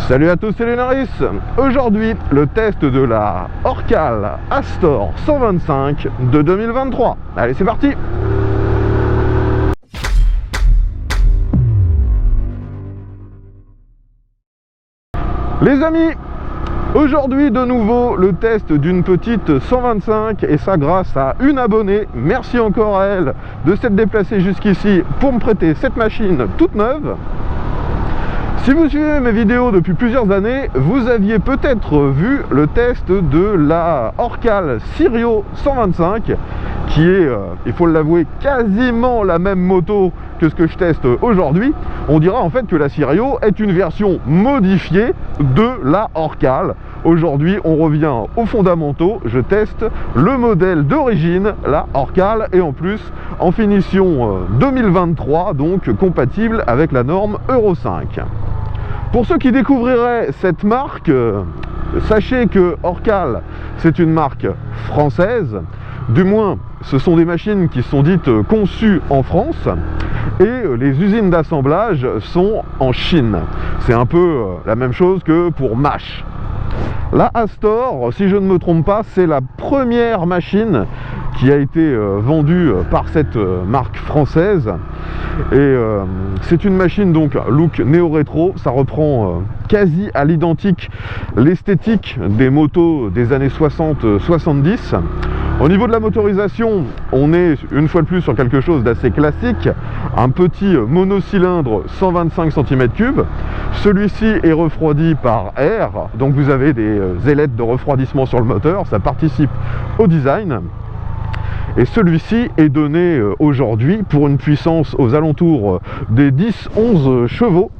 Salut à tous, c'est Lunaris. Aujourd'hui, le test de la Orcal Astor 125 de 2023. Allez, c'est parti. Les amis, aujourd'hui de nouveau le test d'une petite 125 et ça grâce à une abonnée. Merci encore à elle de s'être déplacée jusqu'ici pour me prêter cette machine toute neuve. Si vous suivez mes vidéos depuis plusieurs années, vous aviez peut-être vu le test de la Orcal Sirio 125 qui est, il faut l'avouer, quasiment la même moto que ce que je teste aujourd'hui. On dira en fait que la Sirio est une version modifiée de la Orcal. Aujourd'hui, on revient aux fondamentaux. Je teste le modèle d'origine, la Orcal, et en plus en finition 2023, donc compatible avec la norme Euro 5. Pour ceux qui découvriraient cette marque, sachez que Orcal, c'est une marque française. Du moins, ce sont des machines qui sont dites conçues en France et les usines d'assemblage sont en Chine. C'est un peu la même chose que pour MASH. La Astor, si je ne me trompe pas, c'est la première machine qui a été vendue par cette marque française. Et c'est une machine donc look néo-rétro, ça reprend quasi à l'identique l'esthétique des motos des années 60-70. Au niveau de la motorisation, on est une fois de plus sur quelque chose d'assez classique, un petit monocylindre 125 cm3. Celui-ci est refroidi par air, donc vous avez des ailettes de refroidissement sur le moteur, ça participe au design. Et celui-ci est donné aujourd'hui pour une puissance aux alentours des 10-11 chevaux.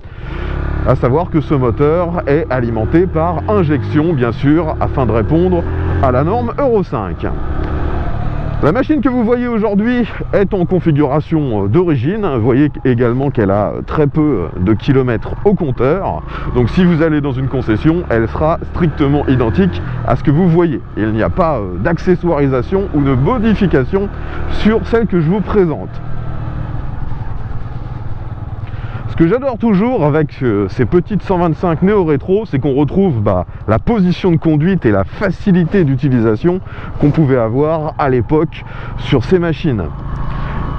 À savoir que ce moteur est alimenté par injection, bien sûr, afin de répondre à la norme Euro 5. La machine que vous voyez aujourd'hui est en configuration d'origine. Vous voyez également qu'elle a très peu de kilomètres au compteur. Donc si vous allez dans une concession, elle sera strictement identique à ce que vous voyez. Il n'y a pas d'accessoirisation ou de modification sur celle que je vous présente. Ce que j'adore toujours avec ces petites 125 néo-rétro, c'est qu'on retrouve la position de conduite et la facilité d'utilisation qu'on pouvait avoir à l'époque sur ces machines.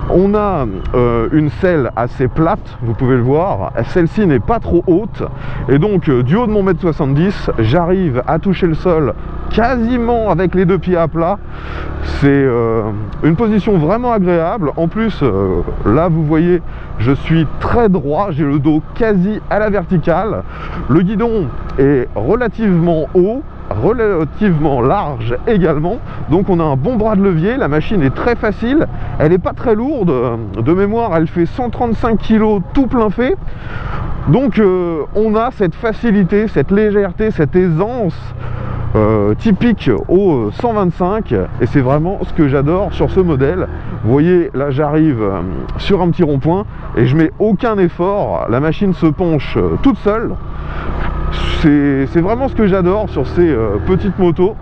On a une selle assez plate, vous pouvez le voir, celle-ci n'est pas trop haute et donc du haut de mon 1m70 m, j'arrive à toucher le sol quasiment avec les deux pieds à plat. C'est une position vraiment agréable. En plus, là vous voyez, je suis très droit, j'ai le dos quasi à la verticale. Le guidon est relativement haut, relativement large également, donc on a un bon bras de levier. La machine est très facile, elle n'est pas très lourde, de mémoire elle fait 135 kg tout plein fait, donc on a cette facilité, cette légèreté, cette aisance typique au 125 et c'est vraiment ce que j'adore sur ce modèle. Vous voyez, là j'arrive sur un petit rond-point et je mets aucun effort, la machine se penche toute seule. C'est vraiment ce que j'adore sur ces petites motos.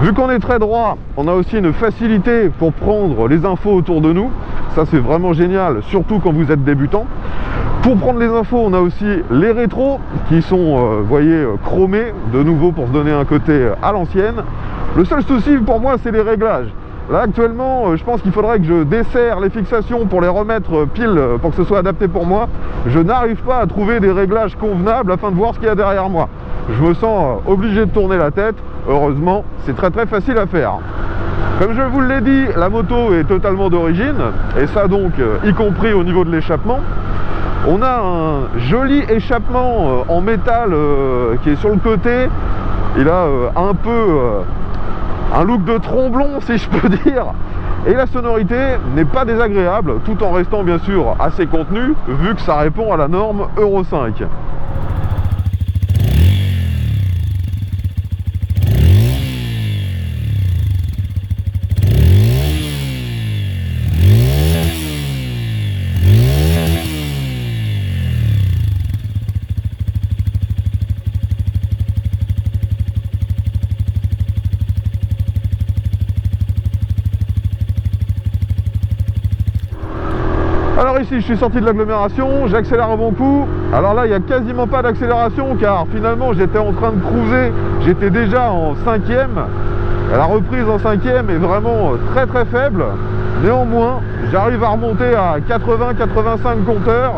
Vu qu'on est très droit, on a aussi une facilité pour prendre les infos autour de nous. Ça c'est vraiment génial, surtout quand vous êtes débutant. Pour prendre les infos, on a aussi les rétros qui sont, vous voyez, chromés, de nouveau pour se donner un côté à l'ancienne. Le seul souci pour moi, c'est les réglages. Là actuellement, je pense qu'il faudrait que je desserre les fixations pour les remettre pile pour que ce soit adapté pour moi. Je n'arrive pas à trouver des réglages convenables afin de voir ce qu'il y a derrière moi. Je me sens obligé de tourner la tête. Heureusement, c'est très très facile à faire. Comme je vous l'ai dit, la moto est totalement d'origine, et ça donc y compris au niveau de l'échappement. On a un joli échappement en métal qui est sur le côté. Il a un peu un look de tromblon, si je peux dire. Et la sonorité n'est pas désagréable, tout en restant bien sûr assez contenu, vu que ça répond à la norme Euro 5. ici, je suis sorti de l'agglomération, j'accélère un bon coup. Alors là, il n'y a quasiment pas d'accélération car finalement, j'étais en train de cruiser. J'étais déjà en 5e. La reprise en 5e est vraiment très très faible. Néanmoins, j'arrive à remonter à 80-85 compteurs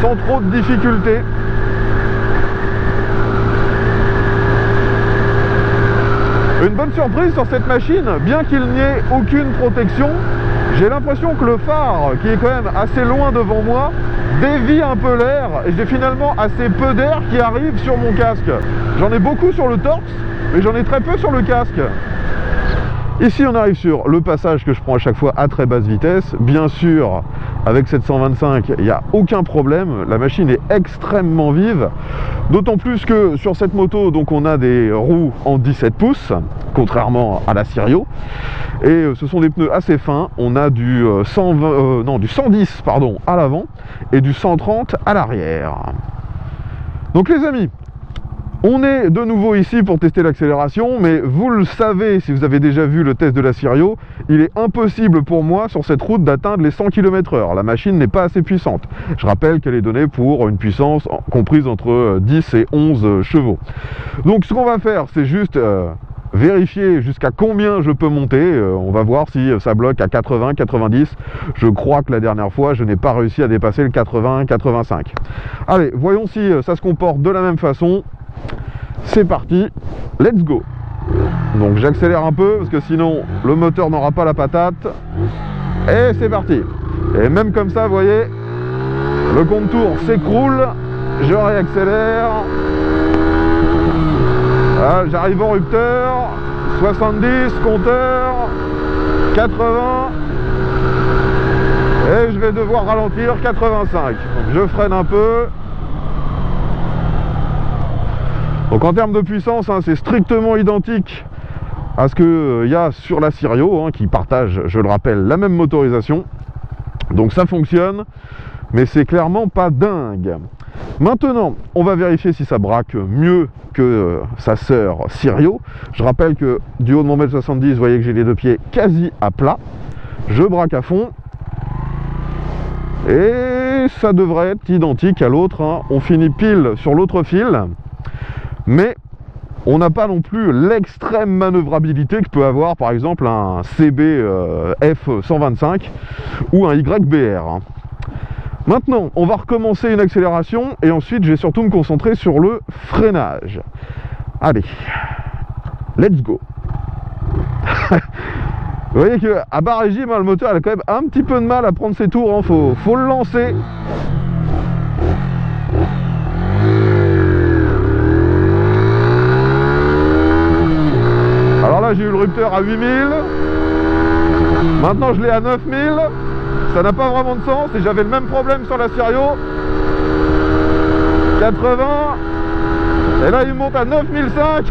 sans trop de difficultés. Une bonne surprise sur cette machine, bien qu'il n'y ait aucune protection, j'ai l'impression que le phare, qui est quand même assez loin devant moi, dévie un peu l'air et j'ai finalement assez peu d'air qui arrive sur mon casque. J'en ai beaucoup sur le torse, mais j'en ai très peu sur le casque. Ici on arrive sur le passage que je prends à chaque fois à très basse vitesse. Bien sûr, avec cette 125, il n'y a aucun problème. La machine est extrêmement vive. D'autant plus que sur cette moto, donc on a des roues en 17 pouces, contrairement à la Sirio. Et ce sont des pneus assez fins. On a du 110 pardon, à l'avant et du 130 à l'arrière. Donc les amis, on est de nouveau ici pour tester l'accélération, mais vous le savez si vous avez déjà vu le test de la Sirio, il est impossible pour moi sur cette route d'atteindre les 100 km/h. La machine n'est pas assez puissante. Je rappelle qu'elle est donnée pour une puissance comprise entre 10 et 11 chevaux. Donc ce qu'on va faire, c'est juste vérifier jusqu'à combien je peux monter. On va voir si ça bloque à 80, 90. Je crois que la dernière fois, je n'ai pas réussi à dépasser le 80, 85. Allez, voyons si ça se comporte de la même façon. C'est parti, let's go. Donc j'accélère un peu parce que sinon le moteur n'aura pas la patate. Et c'est parti. Et même comme ça, vous voyez, le contour s'écroule. Je réaccélère. Voilà, j'arrive en rupteur. 70, compteur. 80. Et je vais devoir ralentir, 85. Donc je freine un peu. Donc en termes de puissance, hein, c'est strictement identique à ce qu'il y a sur la Sirio, qui partage, je le rappelle, la même motorisation. Donc ça fonctionne, mais c'est clairement pas dingue. Maintenant, on va vérifier si ça braque mieux que sa sœur Sirio. Je rappelle que du haut de mon 1m70, vous voyez que j'ai les deux pieds quasi à plat. Je braque à fond. Et ça devrait être identique à l'autre, hein. On finit pile sur l'autre fil. Mais on n'a pas non plus l'extrême manœuvrabilité que peut avoir par exemple un CB F125 ou un YBR. Maintenant, on va recommencer une accélération et ensuite je vais surtout me concentrer sur le freinage. Allez, let's go. Vous voyez qu'à bas régime, le moteur il a quand même un petit peu de mal à prendre ses tours, hein. Faut le lancer. Alors là j'ai eu le rupteur à 8000, maintenant je l'ai à 9000, ça n'a pas vraiment de sens et j'avais le même problème sur la Sirio. 80, et là il monte à 9005.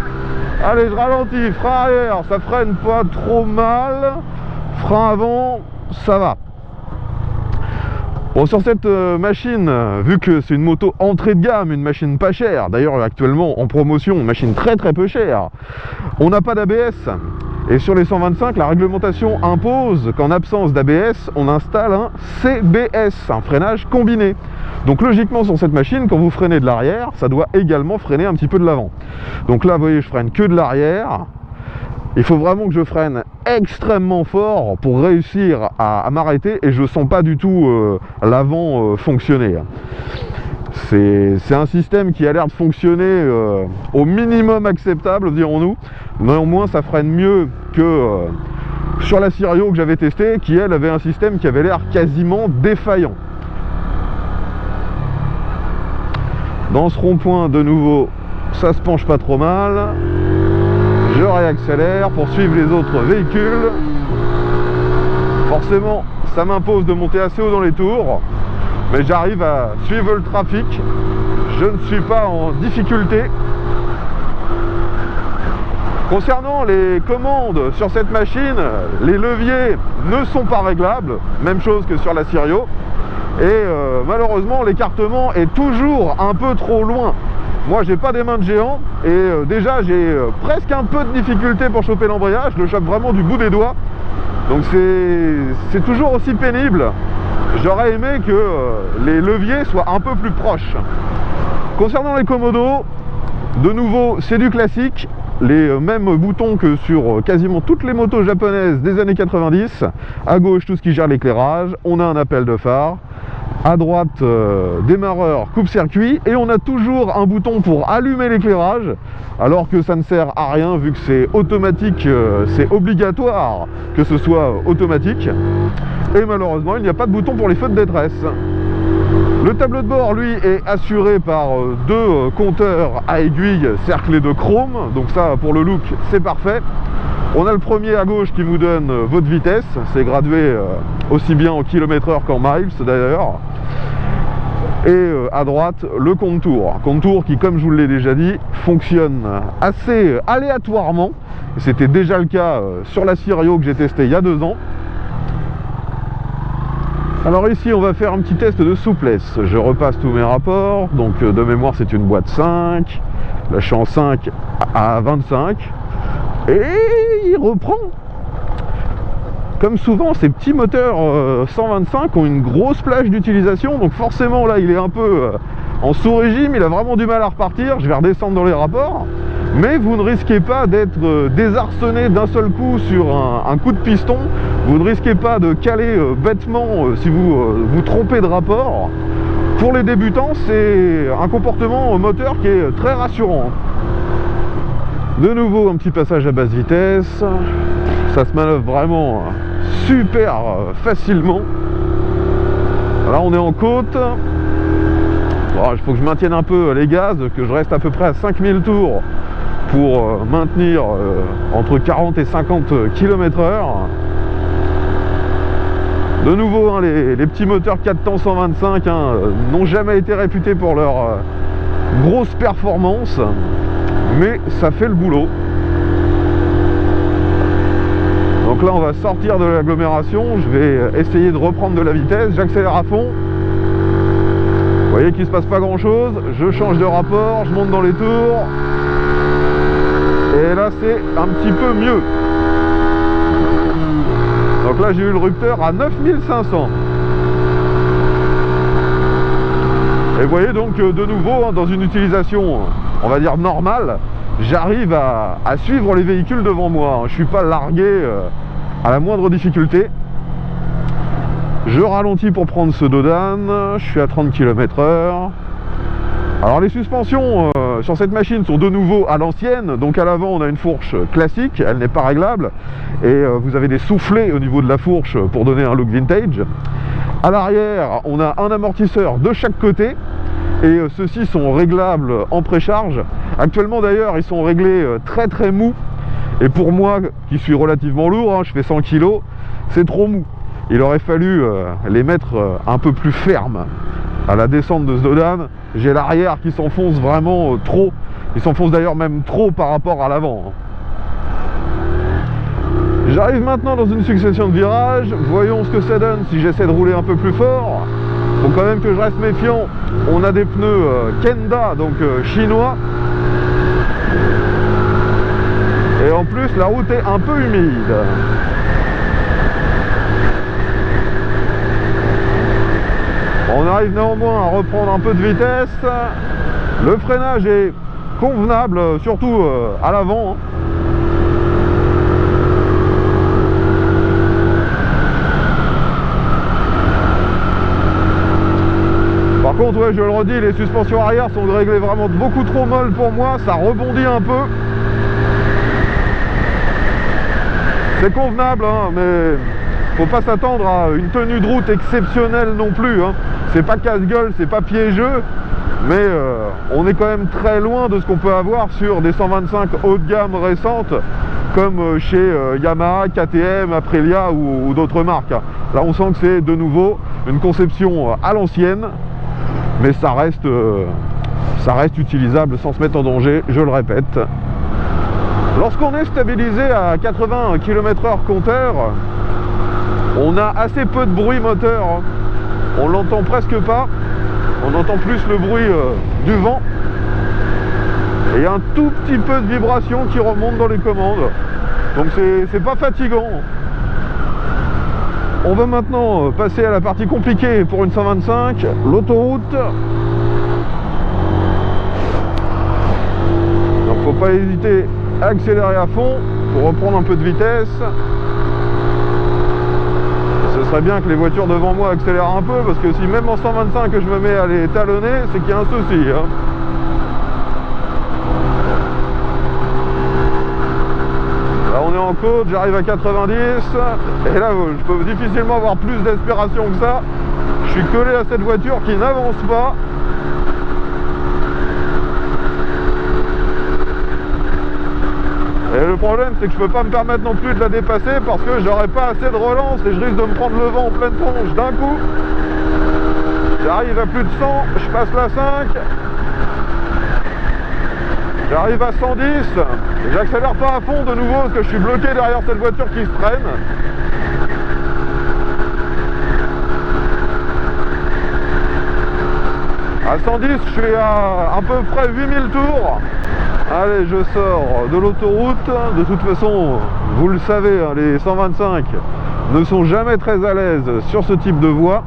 Allez, je ralentis, frein arrière, ça freine pas trop mal, frein avant, ça va. Bon, sur cette machine, vu que c'est une moto entrée de gamme, une machine pas chère, d'ailleurs actuellement en promotion, une machine très très peu chère, on n'a pas d'ABS. Et sur les 125, la réglementation impose qu'en absence d'ABS, on installe un CBS, un freinage combiné. Donc logiquement sur cette machine, quand vous freinez de l'arrière, ça doit également freiner un petit peu de l'avant. Donc là, vous voyez, je freine que de l'arrière. Il faut vraiment que je freine extrêmement fort pour réussir à m'arrêter et je ne sens pas du tout l'avant fonctionner. C'est un système qui a l'air de fonctionner au minimum acceptable, dirons-nous. Néanmoins, ça freine mieux que sur la Sirio que j'avais testée, qui elle avait un système qui avait l'air quasiment défaillant. Dans ce rond-point, de nouveau, ça se penche pas trop mal. Je réaccélère pour suivre les autres véhicules. Forcément, ça m'impose de monter assez haut dans les tours, mais j'arrive à suivre le trafic. Je ne suis pas en difficulté. Concernant les commandes sur cette machine, les leviers ne sont pas réglables, même chose que sur la Sirio. Et malheureusement, l'écartement est toujours un peu trop loin. Moi, j'ai pas des mains de géant et déjà j'ai presque un peu de difficulté pour choper l'embrayage. Je le chope vraiment du bout des doigts. Donc c'est toujours aussi pénible. j'aurais aimé que les leviers soient un peu plus proches. Concernant les commodos, de nouveau c'est du classique, les mêmes boutons que sur quasiment toutes les motos japonaises des années 90. À gauche tout ce qui gère l'éclairage, on a un appel de phare. À droite, démarreur, coupe-circuit, et on a toujours un bouton pour allumer l'éclairage, alors que ça ne sert à rien vu que c'est automatique, c'est obligatoire que ce soit automatique. Et malheureusement, il n'y a pas de bouton pour les feux de détresse. Le tableau de bord, lui, est assuré par deux compteurs à aiguille cerclés de chrome, donc ça, pour le look, c'est parfait. On a le premier à gauche qui vous donne votre vitesse, c'est gradué aussi bien en kilomètres/heure qu'en miles d'ailleurs. Et à droite, le compte-tours. Compte-tours qui, comme je vous l'ai déjà dit, fonctionne assez aléatoirement. C'était déjà le cas sur la Sirio que j'ai testé il y a 2 ans. Alors ici, on va faire un petit test de souplesse. Je repasse tous mes rapports. Donc de mémoire, c'est une boîte 5. Là, je suis en 5 à 25. Et il reprend. Comme souvent, ces petits moteurs 125 ont une grosse plage d'utilisation, donc forcément là il est un peu en sous-régime, il a vraiment du mal à repartir. Je vais redescendre dans les rapports, mais vous ne risquez pas d'être désarçonné d'un seul coup sur un coup de piston. Vous ne risquez pas de caler bêtement si vous vous trompez de rapport. Pour les débutants, c'est un comportement moteur qui est très rassurant. De nouveau un petit passage à basse vitesse, ça se manœuvre vraiment super facilement. Là on est en côte. Bon, il faut que je maintienne un peu les gaz, que je reste à peu près à 5000 tours pour maintenir entre 40 et 50 km/h. De nouveau, hein, les petits moteurs 4 temps 125 n'ont jamais été réputés pour leur grosse performance, mais ça fait le boulot. Donc là on va sortir de l'agglomération, je vais essayer de reprendre de la vitesse, j'accélère à fond. Vous voyez qu'il ne se passe pas grand chose, je change de rapport, je monte dans les tours. Et là c'est un petit peu mieux. Donc là j'ai eu le rupteur à 9500. Et vous voyez donc de nouveau hein, dans une utilisation on va dire normale, j'arrive à suivre les véhicules devant moi. Je ne suis pas largué à la moindre difficulté. Je ralentis pour prendre ce Dodan, je suis à 30 km/h. Alors les suspensions sur cette machine sont de nouveau à l'ancienne, donc à l'avant on a une fourche classique, elle n'est pas réglable, et vous avez des soufflets au niveau de la fourche pour donner un look vintage. À l'arrière on a un amortisseur de chaque côté, et ceux-ci sont réglables en précharge. Actuellement d'ailleurs ils sont réglés très très mous, et pour moi qui suis relativement lourd, hein, je fais 100 kg, c'est trop mou. Il aurait fallu les mettre un peu plus fermes. À la descente de ce Dodan, j'ai l'arrière qui s'enfonce vraiment trop. Il s'enfonce d'ailleurs même trop par rapport à l'avant. J'arrive maintenant dans une succession de virages. Voyons ce que ça donne si j'essaie de rouler un peu plus fort. Il faut quand même que je reste méfiant. On a des pneus Kenda, donc chinois. Et en plus, la route est un peu humide. On arrive néanmoins à reprendre un peu de vitesse. Le freinage est convenable, surtout à l'avant. Par contre, ouais, je le redis, les suspensions arrière sont réglées vraiment beaucoup trop molles pour moi. Ça rebondit un peu. C'est convenable, hein, mais faut pas s'attendre à une tenue de route exceptionnelle non plus. Hein. C'est pas casse-gueule, c'est pas piégeux, mais on est quand même très loin de ce qu'on peut avoir sur des 125 haut de gamme récentes, comme chez Yamaha, KTM, Aprilia ou d'autres marques. Là, on sent que c'est de nouveau une conception à l'ancienne, mais ça reste utilisable sans se mettre en danger, je le répète. Lorsqu'on est stabilisé à 80 km/h compteur, on a assez peu de bruit moteur, hein. On l'entend presque pas, on entend plus le bruit du vent et un tout petit peu de vibration qui remonte dans les commandes, donc c'est pas fatigant. On va maintenant passer à la partie compliquée pour une 125, l'autoroute. Donc faut pas hésiter à accélérer à fond pour reprendre un peu de vitesse. Ce serait bien que les voitures devant moi accélèrent un peu, parce que si même en 125 je me mets à les talonner, c'est qu'il y a un souci, hein. Là on est en côte, j'arrive à 90, et là je peux difficilement avoir plus d'aspiration que ça. Je suis collé à cette voiture qui n'avance pas. Et le problème, c'est que je peux pas me permettre non plus de la dépasser parce que j'aurai pas assez de relance et je risque de me prendre le vent en pleine tronche d'un coup. J'arrive à plus de 100, je passe la 5. J'arrive à 110. Et j'accélère pas à fond de nouveau parce que je suis bloqué derrière cette voiture qui se traîne. À 110, je suis à peu près 8000 tours. Allez, je sors de l'autoroute. De toute façon, vous le savez, hein, les 125 ne sont jamais très à l'aise sur ce type de voie.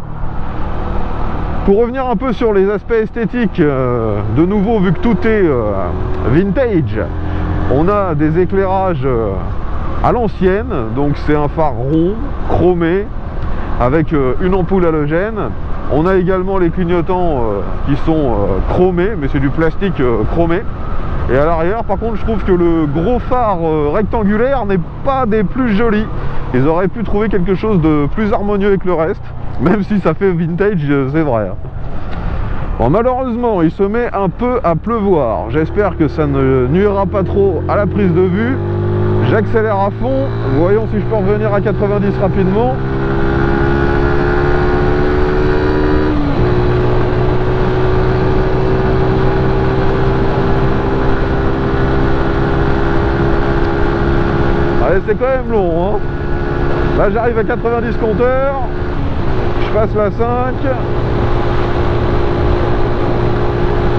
Pour revenir un peu sur les aspects esthétiques, de nouveau, vu que tout est vintage, on a des éclairages à l'ancienne. Donc c'est un phare rond, chromé, avec une ampoule halogène. On a également les clignotants qui sont chromés, mais c'est du plastique chromé. Et à l'arrière, par contre, je trouve que le gros phare rectangulaire n'est pas des plus jolis. Ils auraient pu trouver quelque chose de plus harmonieux avec le reste, même si ça fait vintage, c'est vrai. Bon, malheureusement, il se met un peu à pleuvoir. J'espère que ça ne nuira pas trop à la prise de vue. J'accélère à fond. Voyons si je peux revenir à 90 rapidement. C'est quand même long, hein. Là j'arrive à 90 compteurs, je passe la 5.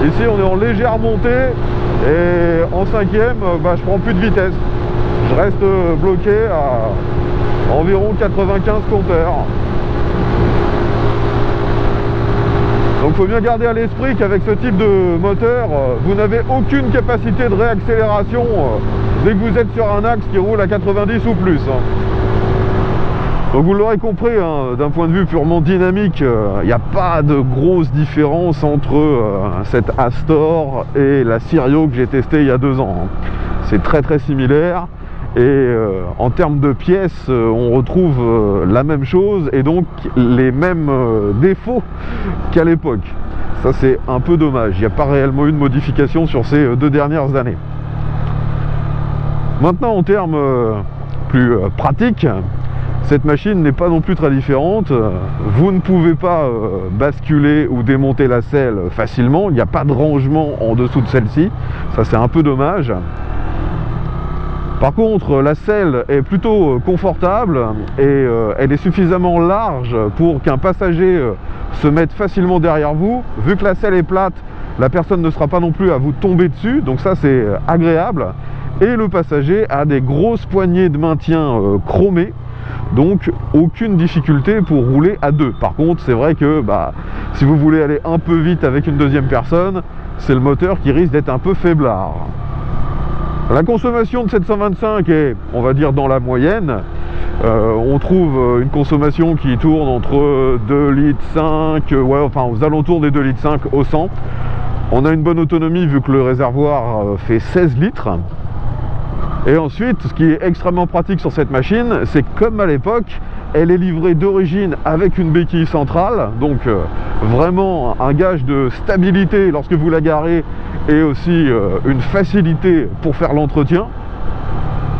Ici on est en légère montée et en 5e, je prends plus de vitesse. Je reste bloqué à environ 95 compteurs. Donc il faut bien garder à l'esprit qu'avec ce type de moteur, vous n'avez aucune capacité de réaccélération dès que vous êtes sur un axe qui roule à 90 ou plus. Donc vous l'aurez compris, hein, d'un point de vue purement dynamique, il n'y a pas de grosse différence entre cette Astor et la Sirio que j'ai testée il y a 2 ans. C'est très très similaire. Et en termes de pièces, on retrouve la même chose et donc les mêmes défauts qu'à l'époque. Ça c'est un peu dommage, il n'y a pas réellement eu de modification sur ces 2 dernières années. Maintenant en termes plus pratiques, cette machine n'est pas non plus très différente. Vous ne pouvez pas basculer ou démonter la selle facilement, il n'y a pas de rangement en dessous de celle-ci, ça c'est un peu dommage. Par contre, la selle est plutôt confortable et elle est suffisamment large pour qu'un passager se mette facilement derrière vous. Vu que la selle est plate, la personne ne sera pas non plus à vous tomber dessus, donc ça c'est agréable. Et le passager a des grosses poignées de maintien chromées, donc aucune difficulté pour rouler à 2. Par contre, c'est vrai que si vous voulez aller un peu vite avec une deuxième personne, c'est le moteur qui risque d'être un peu faiblard. La consommation de cette 125 est, on va dire, dans la moyenne. On trouve une consommation qui tourne entre 2,5 litres, aux alentours des 2,5 litres au 100. On a une bonne autonomie vu que le réservoir fait 16 litres. Et ensuite, ce qui est extrêmement pratique sur cette machine, c'est que comme à l'époque, elle est livrée d'origine avec une béquille centrale, donc vraiment un gage de stabilité lorsque vous la garez et aussi une facilité pour faire l'entretien.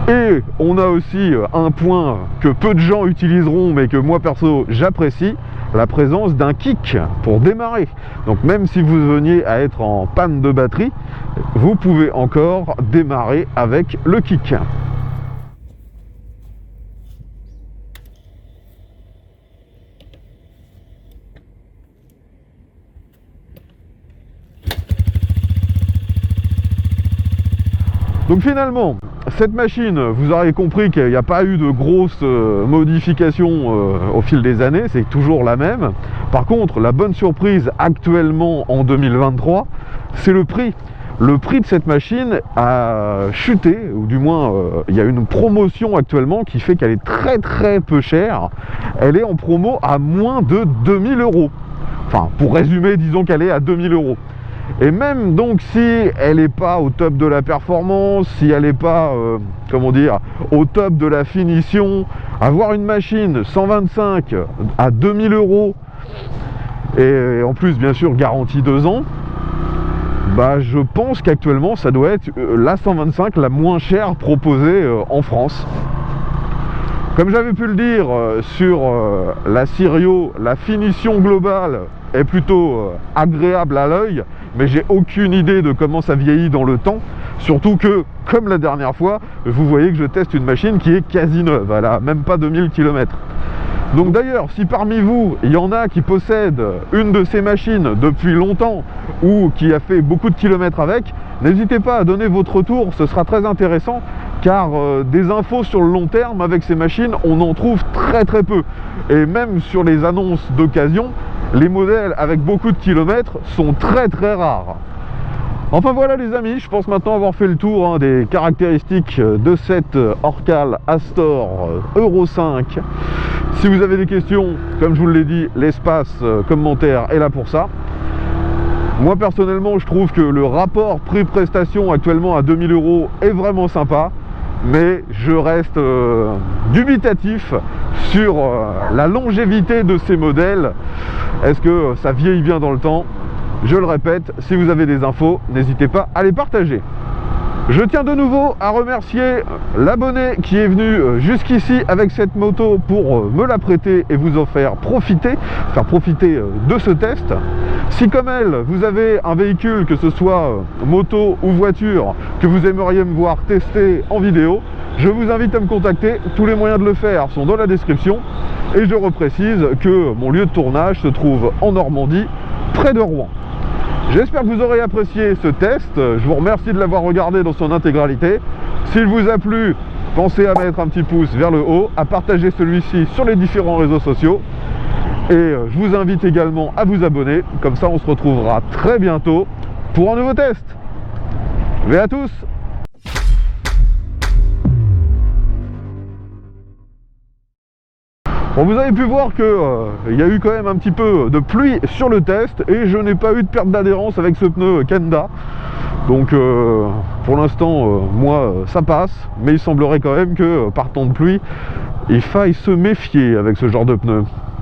Et on a aussi un point que peu de gens utiliseront mais que moi perso j'apprécie, la présence d'un kick pour démarrer. Donc même si vous veniez à être en panne de batterie, vous pouvez encore démarrer avec le kick. Donc finalement, cette machine, vous aurez compris qu'il n'y a pas eu de grosses modifications au fil des années, c'est toujours la même. Par contre, la bonne surprise actuellement en 2023, c'est le prix. Le prix de cette machine a chuté, ou du moins il y a une promotion actuellement qui fait qu'elle est très peu chère. Elle est en promo à moins de 2000 €. Enfin, pour résumer, disons qu'elle est à 2000 €. Et même donc si elle n'est pas au top de la performance, si elle n'est pas, comment dire, au top de la finition, avoir une machine 125 à 2000 € et en plus bien sûr garantie 2 ans, bah je pense qu'actuellement ça doit être la 125 la moins chère proposée en France. Comme j'avais pu le dire sur la Sirio, la finition globale est plutôt agréable à l'œil, mais j'ai aucune idée de comment ça vieillit dans le temps. Surtout que, comme la dernière fois, vous voyez que je teste une machine qui est quasi neuve, elle a même pas 2000 km. Donc d'ailleurs, si parmi vous, il y en a qui possèdent une de ces machines depuis longtemps ou qui a fait beaucoup de kilomètres avec, n'hésitez pas à donner votre retour, ce sera très intéressant, car des infos sur le long terme avec ces machines, on en trouve très peu. Et même sur les annonces d'occasion, les modèles avec beaucoup de kilomètres sont très rares. Enfin voilà les amis, je pense maintenant avoir fait le tour des caractéristiques de cette Orcal Astor Euro 5. Si vous avez des questions, comme je vous l'ai dit, l'espace commentaire est là pour ça. Moi personnellement, je trouve que le rapport prix-prestation actuellement à 2000 € est vraiment sympa, mais je reste dubitatif sur la longévité de ces modèles. Est-ce que ça vieillit bien dans le temps? Je le répète, si vous avez des infos, n'hésitez pas à les partager. Je tiens de nouveau à remercier l'abonné qui est venu jusqu'ici avec cette moto pour me la prêter et vous en faire profiter de ce test. Si comme elle, vous avez un véhicule, que ce soit moto ou voiture, que vous aimeriez me voir tester en vidéo, je vous invite à me contacter. Tous les moyens de le faire sont dans la description. Et je reprécise que mon lieu de tournage se trouve en Normandie, près de Rouen. J'espère que vous aurez apprécié ce test. Je vous remercie de l'avoir regardé dans son intégralité. S'il vous a plu, pensez à mettre un petit pouce vers le haut, à partager celui-ci sur les différents réseaux sociaux. Et je vous invite également à vous abonner. Comme ça, on se retrouvera très bientôt pour un nouveau test. Mais à tous! Bon, vous avez pu voir qu'il y a eu quand même un petit peu de pluie sur le test et je n'ai pas eu de perte d'adhérence avec ce pneu Kenda. Donc pour l'instant, moi, ça passe, mais il semblerait quand même que par temps de pluie, il faille se méfier avec ce genre de pneu.